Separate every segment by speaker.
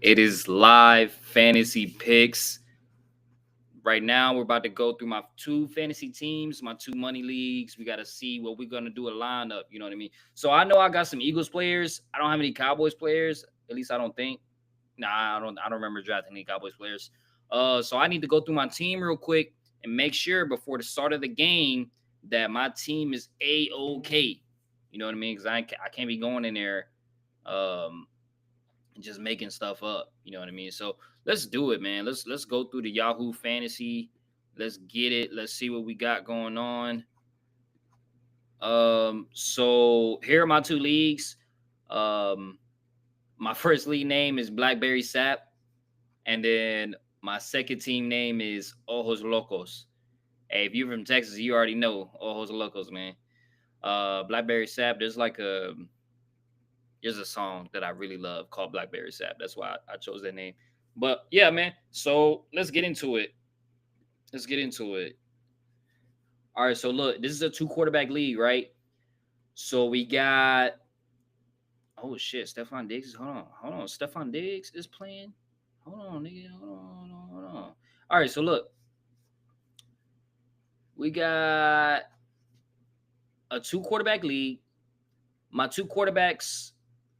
Speaker 1: It is live fantasy picks. Right now, we're about to go through my two fantasy teams, my two money leagues. We got to see what we're gonna do a lineup. You know what I mean? So I know I got some Eagles players. I don't have any Cowboys players. At least I don't think. Nah, I don't remember drafting any Cowboys players. So I need to go through my team real quick and make sure before the start of the game that my team is a okay. You know what I mean? Because I can't be going in there um just making stuff up. You know what I mean? So let's do it, man. Let's go through the Yahoo Fantasy. Let's get it. Let's see what we got going on. So here are my two leagues. Um, my first league name is Blackberry Sap, and then my second team name is Ojos Locos. Hey, if you're from Texas, you already know Ojos Locos, man. Blackberry Sap. There's a song that I really love called Blackberry Sap. That's why I chose that name. But yeah, man. So let's get into it. Let's get into it. All right. So look, this is a two quarterback league, right? So we got oh shit, Stephon Diggs. Hold on. Stephon Diggs is playing. Hold on, nigga. Hold on. All right. So look, we got a two quarterback league. My two quarterbacks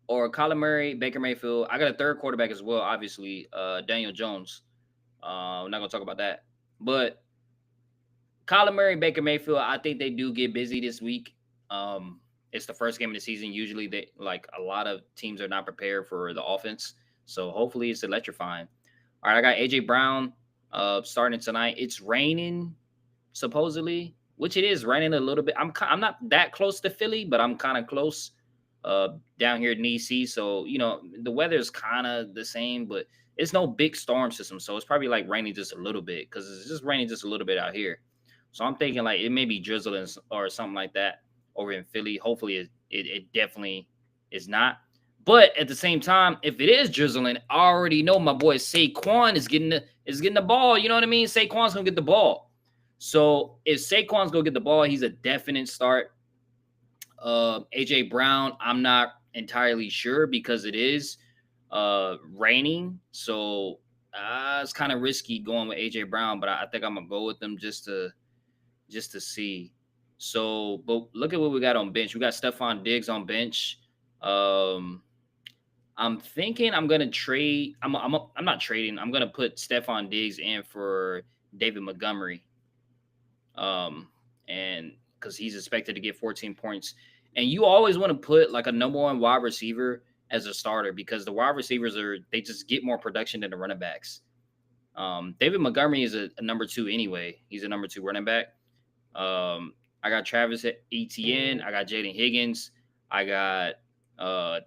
Speaker 1: are Kyler Murray, Baker Mayfield. I got a third quarterback as well, obviously, Daniel Jones. We're not gonna talk about that, but Kyler Murray, Baker Mayfield, I think they do get busy this week. It's the first game of the season. Usually, they like a lot of teams are not prepared for the offense, so hopefully it's electrifying. All right, I got AJ Brown starting tonight. It's raining supposedly, which it is raining a little bit. I'm not that close to Philly, but I'm kind of close uh down here in DC. So the weather is kind of the same, but it's no big storm system, so it's probably like raining just a little bit because it's just raining just a little bit out here. So I'm thinking like it may be drizzling or something like that over in Philly. Hopefully it definitely is not. But at the same time, if it is drizzling, I already know my boy Saquon is getting the ball. You know what I mean? Saquon's gonna get the ball. So if Saquon's gonna get the ball, he's a definite start. AJ Brown, I'm not entirely sure because it is raining, so it's kind of risky going with AJ Brown. But I think I'm gonna go with them just to see. So, but look at what we got on bench. We got Stephon Diggs on bench. Um, I'm thinking I'm gonna trade. I'm not trading. I'm gonna put Stephon Diggs in for David Montgomery. Um, and because he's expected to get 14 points. And you always want to put like a number one wide receiver as a starter because the wide receivers they just get more production than the running backs. David Montgomery is a number two anyway. He's a number two running back. I got Travis Etienne. I got Jaden Higgins. I got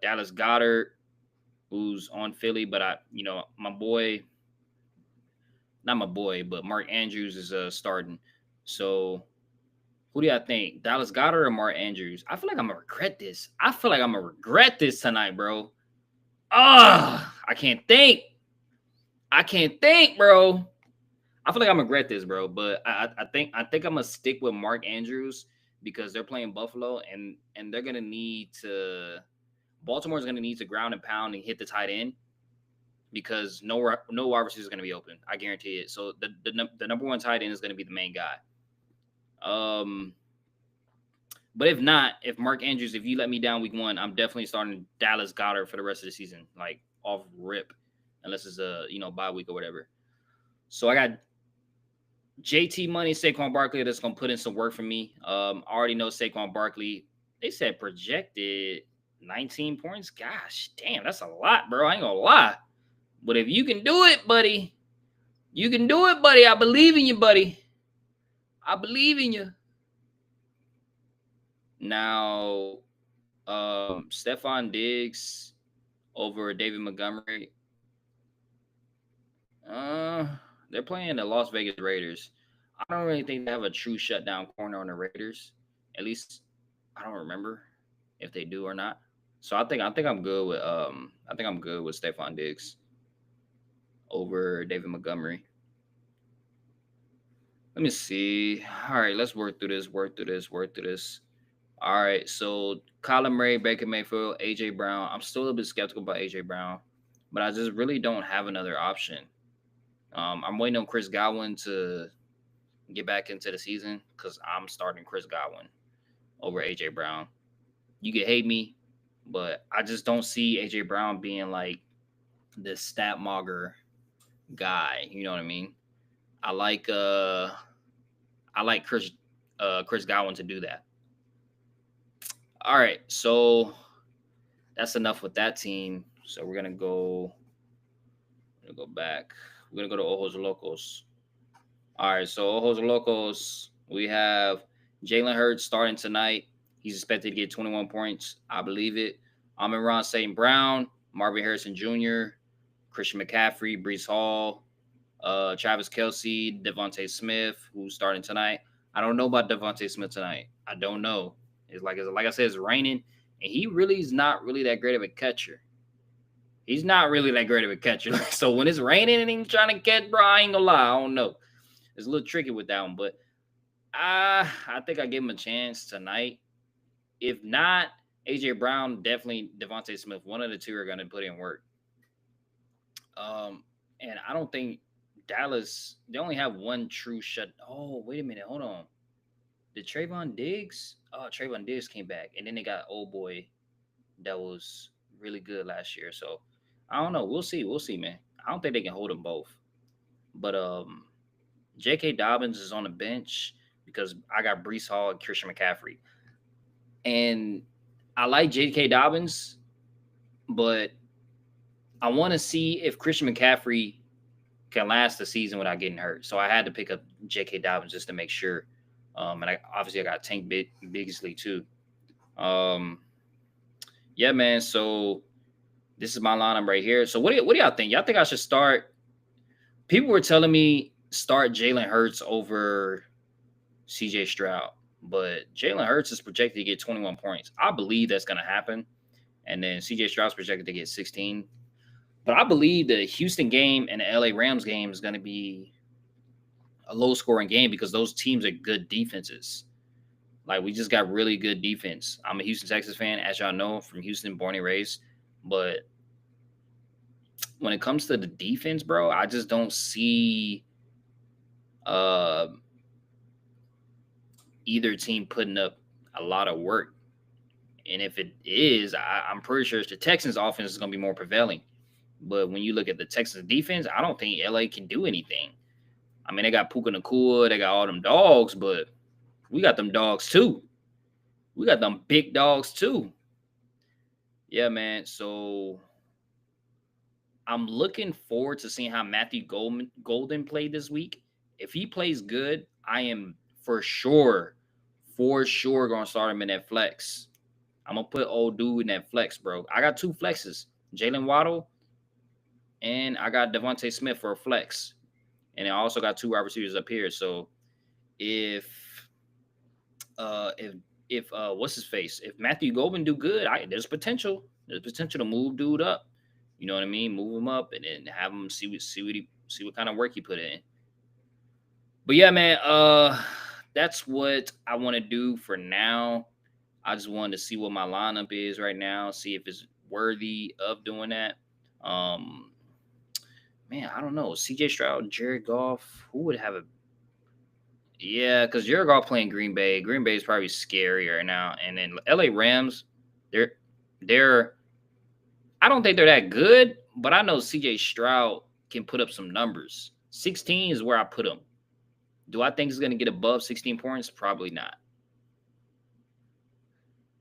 Speaker 1: Dallas Goddard, who's on Philly, but my boy, not my boy, but Mark Andrews is starting. So who do I think? Dallas Goddard or Mark Andrews? I feel like I'm gonna regret this. I feel like I'm gonna regret this tonight, bro. I can't think. I can't think, bro. I feel like I'm gonna regret this, bro. But I think I'm gonna stick with Mark Andrews because they're playing Buffalo and they're gonna need to. Baltimore's gonna need to ground and pound and hit the tight end because no wide receiver is gonna be open. I guarantee it. So the number one tight end is gonna be the main guy. Um, But if not, if Mark Andrews, if you let me down week one, I'm definitely starting Dallas Goddard for the rest of the season, like off rip, unless it's a bye week or whatever. So I got JT Money, Saquon Barkley that's gonna put in some work for me. I already know Saquon Barkley. They said projected 19 points. Gosh, damn, that's a lot, bro. I ain't gonna lie. But if you can do it, buddy, you can do it, buddy. I believe in you, buddy. I believe in you. Now, Stephon Diggs over David Montgomery. Uh, they're playing the Las Vegas Raiders. I don't really think they have a true shutdown corner on the Raiders. At least I don't remember if they do or not. So I think I'm good with Stephon Diggs over David Montgomery. Let me see. All right, let's work through this. Work through this. All right, so Kyler Murray, Baker Mayfield, AJ Brown. I'm still a little bit skeptical about AJ Brown. but I just really don't have another option. I'm waiting on Chris Godwin to get back into the season because I'm starting Chris Godwin over AJ Brown. You can hate me, but I just don't see AJ Brown being like this stat mogger guy. You know what I mean? I like uh I like Chris Godwin to do that. All right, so that's enough with that team. So we're gonna go back. We're gonna go to Ojos Locos. All right, so Ojos Locos, we have Jalen Hurts starting tonight. He's expected to get 21 points. I believe it. Amon-Ra St. Brown, Marvin Harrison Jr., Christian McCaffrey, Brees Hall, Travis Kelsey, Devontae Smith, who's starting tonight. I don't know about Devontae Smith tonight. I don't know. It's like I said, it's raining, and he really is not really that great of a catcher. He's not really that great of a catcher. So when it's raining and he's trying to catch, bro, I ain't gonna lie, I don't know. It's a little tricky with that one, but I think I give him a chance tonight. If not, AJ Brown, definitely Devontae Smith. One of the two are gonna put in work. And I don't think Dallas, they only have one true shut. Oh, wait a minute, hold on. Did Trayvon Diggs? Oh, Trayvon Diggs came back, and then they got old boy that was really good last year. So I don't know. We'll see. We'll see, man. I don't think they can hold them both. But J.K. Dobbins is on the bench because I got Brees Hall and Christian McCaffrey. And I like J.K. Dobbins, but I want to see if Christian McCaffrey can last the season without getting hurt. So I had to pick up J.K. Dobbins just to make sure. And I got Tank Bigsley too. Um, yeah, man. So this is my lineup right here. So what do y'all think? Y'all think I should start? People were telling me start Jalen Hurts over CJ Stroud, but Jalen Hurts is projected to get 21 points. I believe that's going to happen. And then CJ Stroud's projected to get 16. But I believe the Houston game and the LA Rams game is going to be a low scoring game because those teams are good defenses. Like, we just got really good defense. I'm a Houston Texas fan, as y'all know, from Houston, born and raised. But when it comes to the defense, bro, I just don't see either team putting up a lot of work. And if it is, I'm pretty sure the Texans offense is going to be more prevailing. But when you look at the Texans defense, I don't think LA can do anything. I mean, they got Puka Nacua, they got all them dogs, but we got them dogs too. We got them big dogs too. Yeah, man. So I'm looking forward to seeing how Matthew Golden played this week. If he plays good, I am for sure going to start him in that flex. I'm going to put old dude in that flex, bro. I got two flexes, Jalen Waddle, and I got Devontae Smith for a flex. And I also got two wide receivers up here. So if what's his face? If Matthew Golden do good, there's potential. There's potential to move dude up. You know what I mean? Move him up and then have him see what kind of work he put in. But yeah, man, that's what I want to do for now. I just wanted to see what my lineup is right now, see if it's worthy of doing that. Man, I don't know. CJ Stroud, Jared Goff, who would have a yeah, because Jared Goff playing Green Bay. Green Bay is probably scary right now. And then LA Rams, they're I don't think they're that good, but I know CJ Stroud can put up some numbers. 16 is where I put him. Do I think he's going to get above 16 points? Probably not.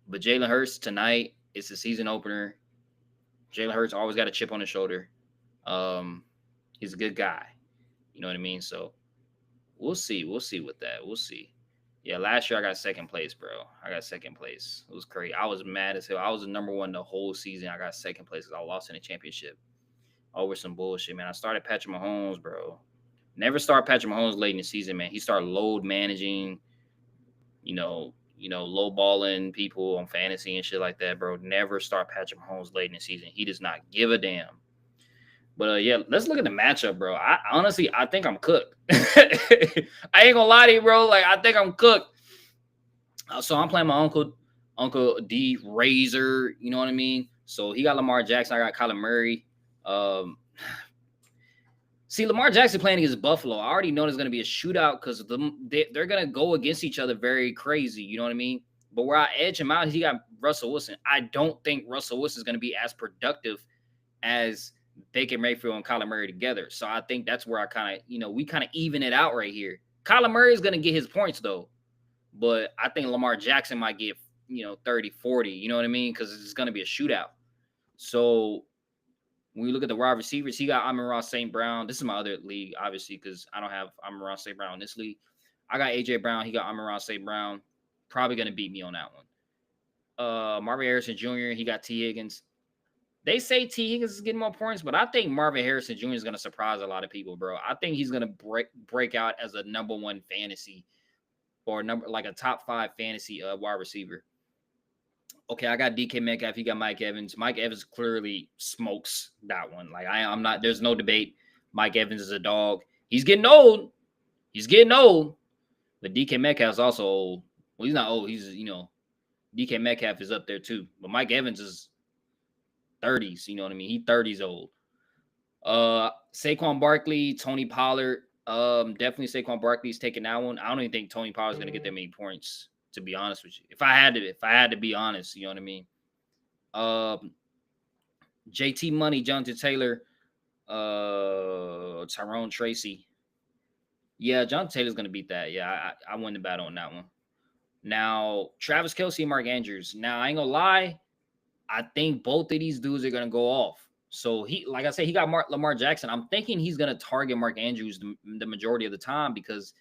Speaker 1: But Jalen Hurts tonight, it's a season opener. Jalen Hurts always got a chip on his shoulder. He's a good guy. You know what I mean? So we'll see. We'll see with that. We'll see. Yeah, last year I got second place, bro. I got second place. It was crazy. I was mad as hell. I was the number one the whole season. I got second place because I lost in the championship over some bullshit, man. I started Patrick Mahomes, bro. Never start Patrick Mahomes late in the season, man. He started load managing, low balling people on fantasy and shit like that, bro. Never start Patrick Mahomes late in the season. He does not give a damn. But yeah, let's look at the matchup, bro. I think I'm cooked. I ain't gonna lie to you, bro. Like, I think I'm cooked. So I'm playing my Uncle D Razor. You know what I mean? So he got Lamar Jackson. I got Kyler Murray. Um, See, Lamar Jackson playing against Buffalo. I already know there's going to be a shootout because they're going to go against each other very crazy. You know what I mean? But where I edge him out, he got Russell Wilson. I don't think Russell Wilson is going to be as productive as Baker Mayfield and Kyler Murray together. So I think that's where I kind of, we kind of even it out right here. Kyler Murray is going to get his points, though. But I think Lamar Jackson might get, 30, 40. You know what I mean? Because it's going to be a shootout. So when you look at the wide receivers, he got Amon-Ra St. Brown. This is my other league, obviously, because I don't have Amon-Ra St. Brown in this league. I got A.J. Brown. He got Amon-Ra St. Brown. Probably going to beat me on that one. Marvin Harrison Jr., he got T. Higgins. They say T. Higgins is getting more points, but I think Marvin Harrison Jr. is going to surprise a lot of people, bro. I think he's going to break out as a number one fantasy or a top 5 fantasy wide receiver. Okay, I got DK Metcalf. He got Mike Evans. Mike Evans clearly smokes that one. Like I'm not. There's no debate. Mike Evans is a dog. He's getting old. But DK Metcalf is also old. Well, he's not old. He's DK Metcalf is up there too. But Mike Evans is 30s. You know what I mean? He 30s old. Saquon Barkley, Tony Pollard. Definitely Saquon Barkley's taking that one. I don't even think Tony Pollard's gonna get that many points, to be honest with you. If I had to be honest, you know what I mean? JT Money, Jonathan Taylor, Tyrone Tracy. Yeah, Jonathan Taylor's going to beat that. Yeah, I won the battle on that one. Now, Travis Kelce and Mark Andrews. Now, I ain't going to lie. I think both of these dudes are going to go off. So, like I said, he got Lamar Jackson. I'm thinking he's going to target Mark Andrews the majority of the time because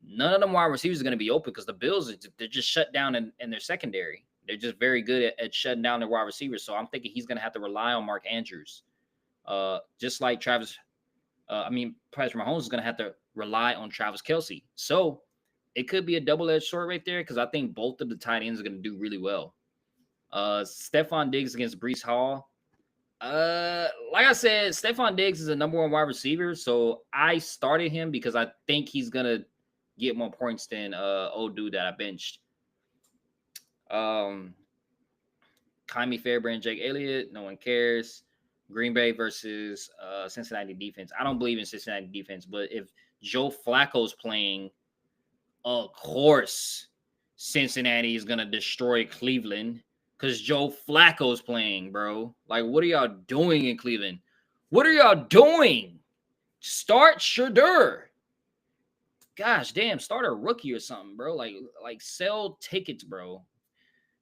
Speaker 1: none of them wide receivers are going to be open because the Bills, they're just shut down in their secondary. They're just very good at shutting down their wide receivers. So I'm thinking he's going to have to rely on Mark Andrews. Just like Patrick Mahomes is going to have to rely on Travis Kelce. So it could be a double-edged sword right there because I think both of the tight ends are going to do really well. Stephon Diggs against Breece Hall. Like I said, Stephon Diggs is a number one wide receiver. So I started him because I think he's going to get more points than old dude that I benched. Kymie Fairbairn, Jake Elliott, no one cares. Green Bay versus Cincinnati defense. I don't believe in Cincinnati defense, but if Joe Flacco's playing, of course, Cincinnati is gonna destroy Cleveland because Joe Flacco's playing, bro. Like, what are y'all doing in Cleveland? What are y'all doing? Start Shedeur. Gosh damn, start a rookie or something, bro. Like sell tickets, bro.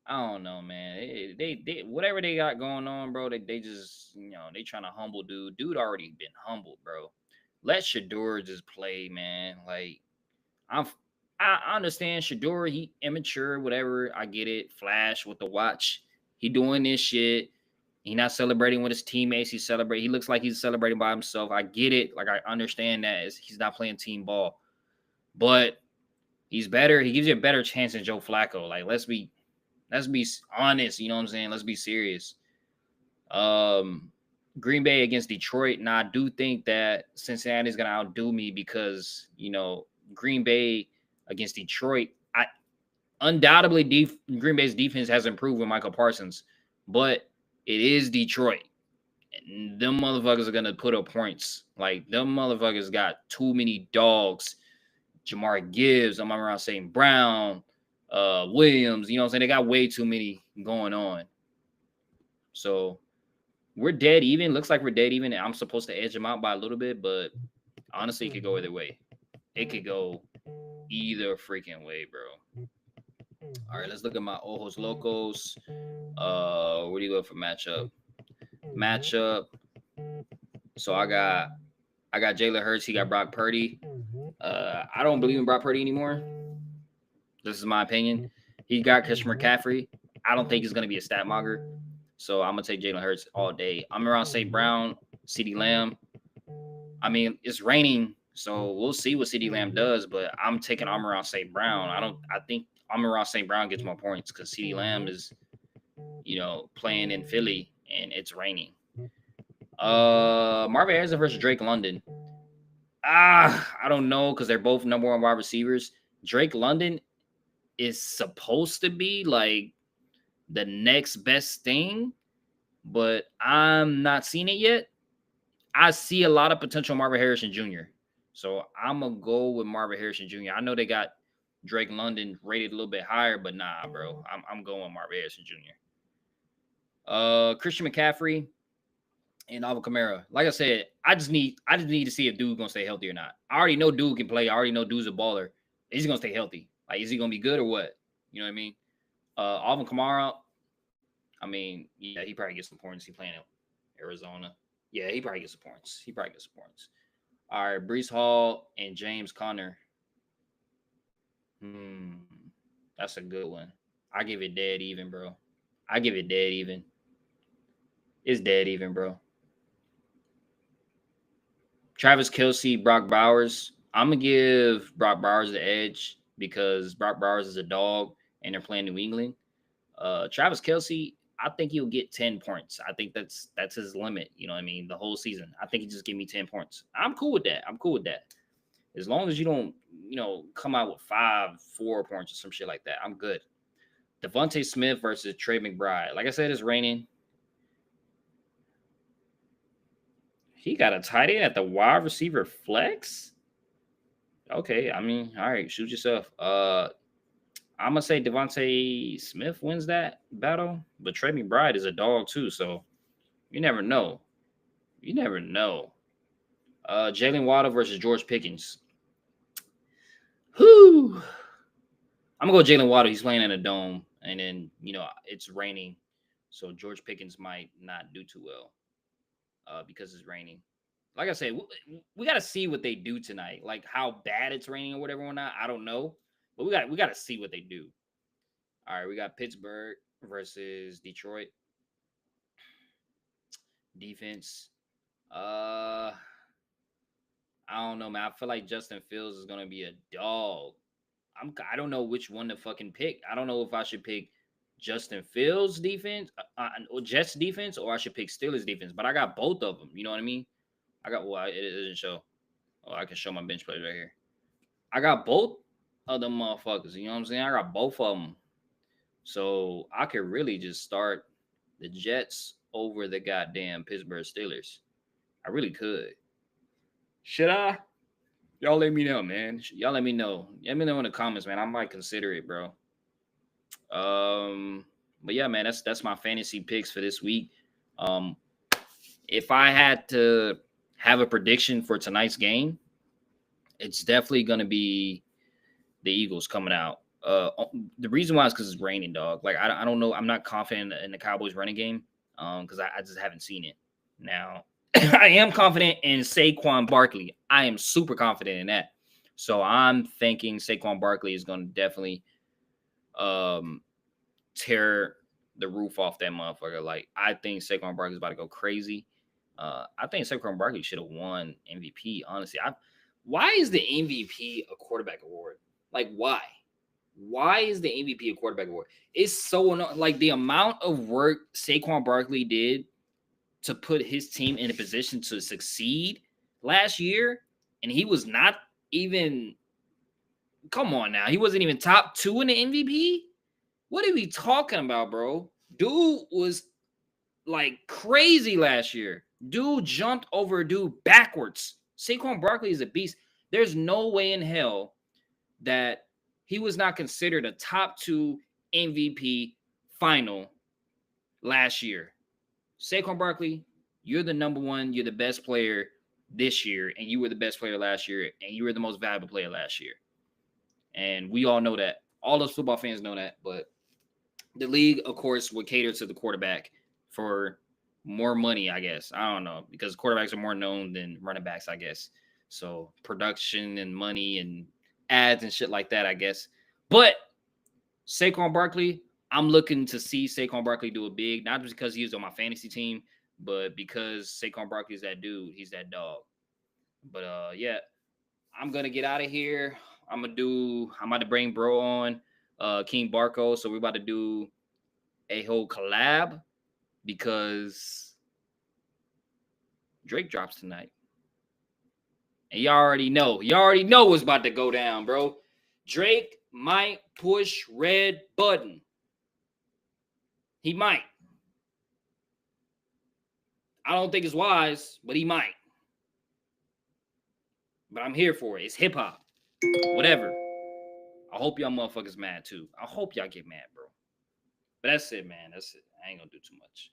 Speaker 1: I don't know, man. They whatever they got going on, bro. They just they trying to humble dude. Dude already been humbled, bro. Let Shedeur just play, man. Like I understand Shedeur, he immature, whatever. I get it. Flash with the watch. He doing this shit. He not celebrating with his teammates. He looks like he's celebrating by himself. I get it. Like I understand that he's not playing team ball, but he's better. He gives you a better chance than Joe Flacco. Like let's be honest, you know what I'm saying? Let's be serious. Green Bay against Detroit. Now, I do think that Cincinnati is going to outdo me because, Green Bay against Detroit, undoubtedly Green Bay's defense has improved with Michael Parsons, but it is Detroit. And them motherfuckers are going to put up points. Like, them motherfuckers got too many dogs. Jamar Gibbs, I'm around St. Brown, Williams, you know what I'm saying? They got way too many going on. So we're dead even. Looks like we're dead even. I'm supposed to edge them out by a little bit, but honestly, it could go either way. It could go either freaking way, bro. All right, let's look at my Ojos Locos. Where do you go for matchup? So I got Jalen Hurts. He got Brock Purdy. I don't believe in Brock Purdy anymore. This is my opinion. He got Christian McCaffrey. I don't think he's going to be a stat mogger. So I'm going to take Jalen Hurts all day. I'm around St. Brown, CeeDee Lamb. I mean, it's raining, so we'll see what CeeDee Lamb does, but I'm taking Amon-Ra St. Brown. I think Amon-Ra St. Brown gets more points because CeeDee Lamb is, playing in Philly and it's raining. Marvin Harrison versus Drake London. I don't know because they're both number one wide receivers. Drake London is supposed to be like the next best thing, but I'm not seeing it yet. I see a lot of potential Marvin Harrison Jr. So I'm gonna go with Marvin Harrison Jr. I know they got Drake London rated a little bit higher, but nah, bro. I'm going with Marvin Harrison Jr. Christian McCaffrey and Alvin Kamara. Like I said, I just need to see if dude gonna stay healthy or not. I already know dude can play. I already know dude's a baller. Is he gonna stay healthy? Like, is he gonna be good or what? You know what I mean? Alvin Kamara. I mean, yeah, he probably gets some points. He playing in Arizona. Yeah, he probably gets some points. All right, Brees Hall and James Conner. Hmm, that's a good one. I give it dead even, bro. I give it dead even. It's dead even, bro. Travis Kelsey, Brock Bowers. I'm gonna give Brock Bowers the edge because Brock Bowers is a dog and they're playing New England. Travis Kelsey, I think he'll get 10 points. I think that's his limit. You know what I mean? The whole season. I think he just give me 10 points. I'm cool with that. As long as you don't, come out with 4 points or some shit like that, I'm good. Devontae Smith versus Trey McBride. Like I said, it's raining. He got a tight end at the wide receiver flex. Okay, I mean, all right, shoot yourself. I'm gonna say Devontae Smith wins that battle, but Trey McBride is a dog too, so you never know. You never know. Jalen Waddle versus George Pickens. Whoo! I'm gonna go Jalen Waddle. He's playing in a dome, and then it's raining, so George Pickens might not do too well because it's raining. Like I said, we got to see what they do tonight. Like how bad it's raining or whatever or not. I don't know, but we got to see what they do. All right, we got Pittsburgh versus Detroit defense. I don't know, man. I feel like Justin Fields is gonna be a dog. I don't know which one to fucking pick. I don't know if I should pick Justin Fields defense or Jets defense, or I should pick Steelers defense. But I got both of them. You know what I mean? It doesn't show. Oh, I can show my bench players right here. I got both of them motherfuckers. You know what I'm saying? I got both of them. So I could really just start the Jets over the goddamn Pittsburgh Steelers. I really could. Should I? Y'all let me know, man. Y'all let me know. Let me know in the comments, man. I might consider it, bro. But yeah, man, that's my fantasy picks for this week. If I had to have a prediction for tonight's game, it's definitely gonna be the Eagles coming out. The reason why is because it's raining, dog. Like I don't know. I'm not confident in the Cowboys running game. Because I just haven't seen it. Now I am confident in Saquon Barkley. I am super confident in that. So I'm thinking Saquon Barkley is going to definitely tear the roof off that motherfucker. Like I think Saquon Barkley is about to go crazy. I think Saquon Barkley should have won MVP. Honestly, why is the MVP a quarterback award? Like why? Why is the MVP a quarterback award? It's so annoying. Like the amount of work Saquon Barkley did to put his team in a position to succeed last year, and he was not even. Come on now, he wasn't even top 2 in the MVP. What are we talking about, bro? Dude was like crazy last year. Dude jumped over a dude backwards. Saquon Barkley is a beast. There's no way in hell that he was not considered a top 2 MVP final last year. Saquon Barkley, you're the number one. You're the best player this year, and you were the best player last year, and you were the most valuable player last year. And we all know that. All those football fans know that. But the league, of course, would cater to the quarterback for more money, I guess. I don't know, because quarterbacks are more known than running backs, I guess. So production and money and ads and shit like that, I guess. But Saquon Barkley, I'm looking to see Saquon Barkley do it big, not just because he was on my fantasy team, but because Saquon Barkley is that dude. He's that dog. But yeah, I'm gonna get out of here. I'm about to bring bro on, King Barco. So we're about to do a whole collab because Drake drops tonight. And y'all already know. What's about to go down, bro. Drake might push red button. He might. I don't think it's wise, but he might. But I'm here for it. It's hip hop. Whatever. I hope y'all motherfuckers mad too. I hope y'all get mad, bro. But that's it, man. That's it. I ain't gonna do too much.